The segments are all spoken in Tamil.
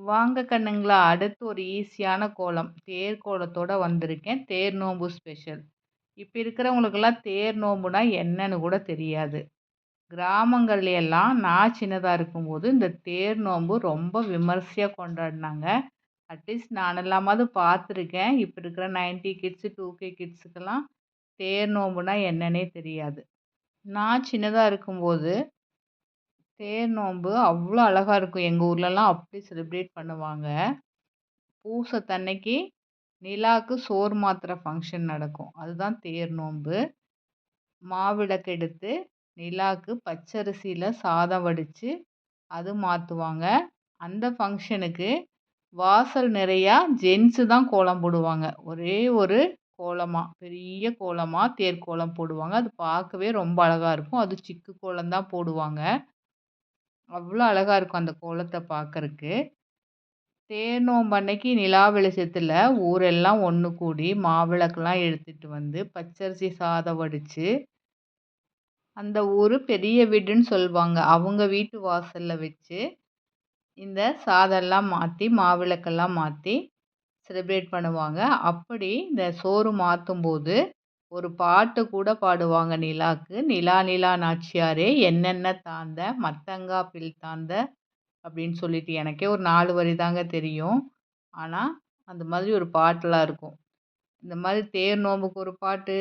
வாங்க கண்ணுங்களா, அடுத்து ஒரு ஈஸியான கோலம். தேர் கோலத்தோட வந்திருக்கேன். தேர் நோம்பு ஸ்பெஷல். இப்ப இருக்கிறவங்களுக்கெல்லாம் தேர் நோம்புனா என்னன்னு கூட தெரியாது. கிராமங்கள்ல எல்லாம் நான் சின்னதா இருக்கும்போது, இந்த தேர் நோம்பு ரொம்ப விமர்சையா கொண்டாடுனாங்க. அட்லீஸ்ட் நானெல்லாமாவது பார்த்துருக்கேன். இப்ப இருக்கிற 90 கிட்ஸ், 2K கிட்ஸுக்கெல்லாம் தேர் நோம்புனா என்னன்னே தெரியாது. நான் சின்னதா இருக்கும்போது, தேர் நோம்பு அவ்ளோ அழகா இருக்கும். எங்க ஊர்லலாம் அப்படி செலிப்ரேட் பண்ணுவாங்க. பூசத்தன்னைக்கு நிலாக்கு சோறு மாத்துற ஃபங்ஷன் நடக்கும். அதுதான் தேர் நோம்பு. மாவிளக்கு எடுத்து நிலாக்கு பச்சரிசியில சாதம் வடிச்சு, அது மாத்துவாங்க. அந்த ஃபங்ஷனுக்கு வாசல் நிறையா ஜென்ஸு தான் கோலம் போடுவாங்க. ஒரே ஒரு கோலமா, பெரிய கோலமா தேர் கோலம் போடுவாங்க. அது பார்க்கவே ரொம்ப அழகா இருக்கும். அதுவும் சிக்கு கோலம் தான் போடுவாங்க. அவ்ளோ அழகா இருக்கும் அந்த கோலத்த பார்க்கறக்கு. தேர் நோம்பு அன்னைக்கு நிலா வெளிச்சத்துல ஊரெல்லாம் ஒண்ணு கூடி மாவிளக்கெல்லாம் எடுத்துட்டு வந்து பச்சரிசி சாதம் வடிச்சு, அந்த ஊரு பெரிய வீடுன்னு சொல்வாங்க. அவங்க வீட்டு வாசல்ல வச்சு, இந்த சாதம்லாம் மாத்தி, மாவிளக்கெல்லாம் மாத்தி செலிப்ரேட் பண்ணுவாங்க. அப்படி இந்த சோறு மாத்தும்போது, ஒரு பாட்டு கூட பாடுவாங்க நிலாக்கு. "நிலா நிலா நாச்சியாரே என்னென்ன தாந்த, மத்தங்கா பில் தாந்த" அப்படின்னு சொல்லிட்டு. எனக்கே ஒரு 4 வரி தாங்க தெரியும். ஆனா, அந்த மாதிரி ஒரு பாட்டுலாம் இருக்கும். இந்த மாதிரி தேர் நோம்புக்கு ஒரு பாட்டு,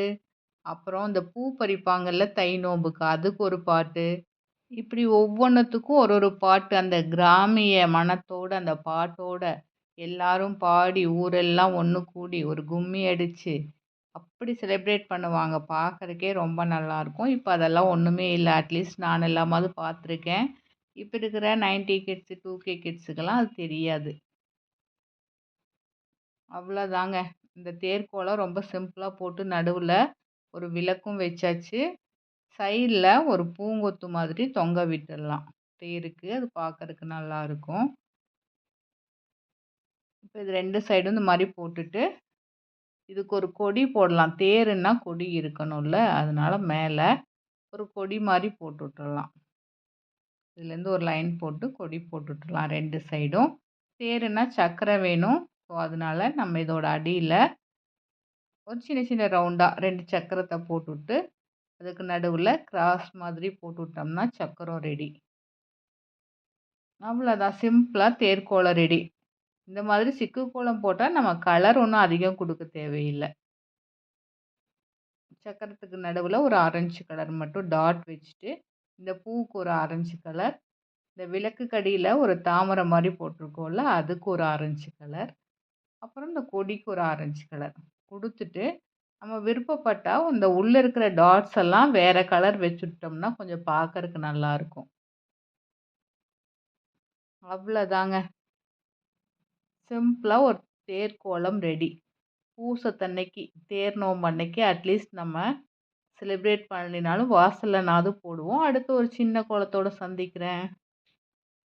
அப்புறம் இந்த பூ பறிப்பாங்கல்ல தை நோம்புக்கு, அதுக்கு ஒரு பாட்டு. இப்படி ஒவ்வொன்னுத்துக்கும் ஒரு ஒரு பாட்டு. அந்த கிராமிய மணத்தோட, அந்த பாட்டோட எல்லாரும் பாடி, ஊரெல்லாம் ஒண்ணு கூடி ஒரு கும்மி அடிச்சு, அப்படி செலிப்ரேட் பண்ணுவாங்க. பார்க்கறக்கே ரொம்ப நல்லாருக்கும். இப்ப அதெல்லாம் ஒண்ணுமே இல்ல. அட்லீஸ்ட் நான் எல்லாமாவது பார்த்துருக்கேன். இப்ப இருக்கிற 90 கிட்ஸ், 2K கிட்ஸுக்கெல்லாம் அது தெரியாது. அவ்வளோதாங்க. இந்த தேர்க்கோலம் ரொம்ப சிம்பிளா போட்டு நடுவுல ஒரு விளக்கும் வச்சாச்சு. சைடுல ஒரு பூங்கொத்து மாதிரி தொங்க விட்டுறலாம். தேருக்கு அது பார்க்கறக்கு நல்லாருக்கும். இப்ப இது 2 சைடும் இந்த மாரி போட்டுட்டு, இதுக்கு ஒரு கொடி போடலாம். தேருன்னா கொடி இருக்கணும்ல. அதனால மேல ஒரு கொடி மாரி போட்டு விட்டுறலாம். இதுலேருந்து ஒரு லைன் போட்டு கொடி போட்டு விட்டுறலாம் 2 சைடும். தேருன்னா சக்கர வேணும். ஸோ, அதனால நம்ம இதோட அடியில ஒரு சின்ன சின்ன ரவுண்டா 2 சக்கரத்த போட்டுட்டு, அதுக்கு நடுவுல கிராஸ் மாதிரி போட்டு விட்டோம்னா சக்கரம் ரெடி. அவ்வளோதான் சிம்பிளா தேர்க்கோலம் ரெடி. இந்த மாதிரி சிக்கு கோலம் போட்டா நம்ம கலர் ஒண்ணும் அதிகம் குடுக்க தேவையில்ல. சக்கரத்துக்கு நடுவுல ஒரு ஆரஞ்சு கலர் மட்டும் டாட் வச்சுட்டு, இந்த பூவுக்கு ஒரு ஆரஞ்சு கலர், இந்த விளக்குக்கு அடியில ஒரு தாமரை மாரி போட்டிருக்கோம்ல, அதுக்கு ஒரு ஆரஞ்சு கலர், அப்புறம் இந்த கொடிக்கு ஒரு ஆரஞ்சு கலர் குடுத்துட்டு, நம்ம விருப்பப்பட்டா இந்த உள்ள இருக்கிற டாட்ஸ் எல்லாம் வேற கலர் வச்சுட்டோம்னா கொஞ்சம் பார்க்கறக்கு நல்லாருக்கும். அவ்வளோதாங்க. சிம்பிளா ஒரு தேர்க்கோலம் ரெடி. பூசத்தன்னைக்கு, தேர் நோம்பு அன்னைக்கு அட்லீஸ்ட் நம்ம செலிப்ரேட் பண்ணலினாலும் வாசல்லனாவது போடுவோம். அடுத்து ஒரு சின்ன கோலத்தோட சந்திக்கிறேன்.